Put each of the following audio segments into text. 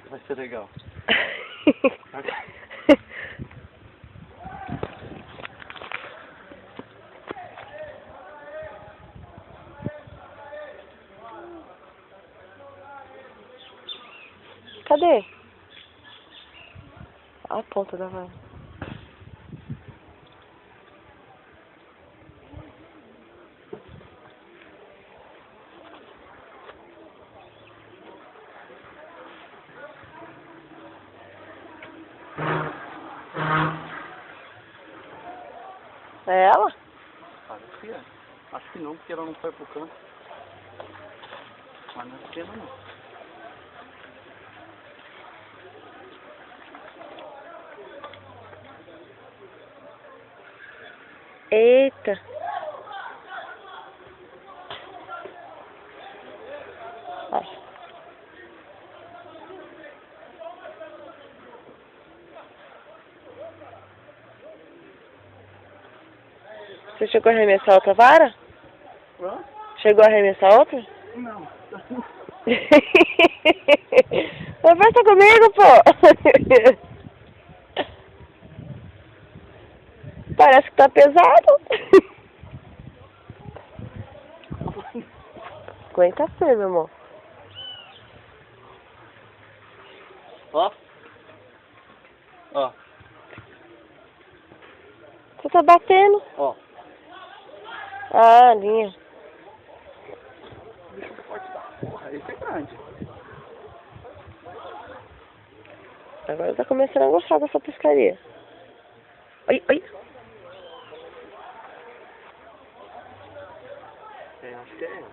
vai ser legal. Cadê? A ponta da vara. É ela? Parece que é. Acho que não, porque ela não foi pro canto. Mas não é pequena não. Eita. Ai. Você chegou a arremessar outra vara? Hã? Chegou a arremessar outra? Não. Conversa comigo, pô! Parece que tá pesado. Aguenta firme, amor. Ó. Ó. Você tá batendo. Ó. Ah, linha. Porra, esse é grande. Agora tá começando a gostar dessa pescaria. Oi, oi. É, acho que é ela.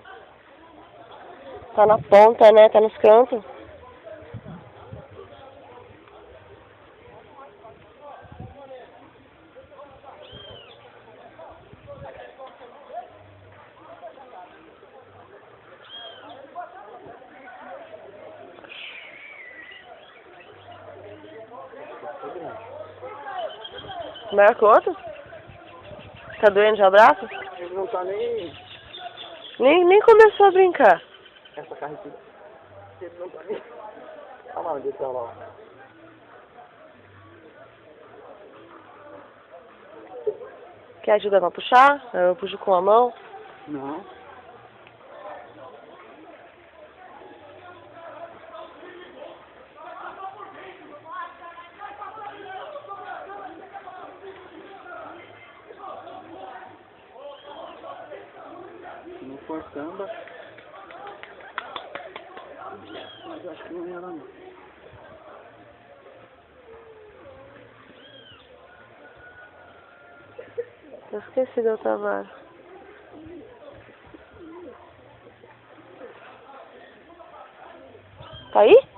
Tá na ponta, né? Tá nos cantos. Maior que o outro? Tá doendo já o braço? Ele não tá nem... Nem começou a brincar. Essa carne aqui. Ele não tá nem... Olha lá onde ele tá lá. Quer ajuda pra puxar? Eu puxo com a mão. Não. Se não for samba... Mas acho que não é ela não. Eu esqueci da outra vara. Tá aí?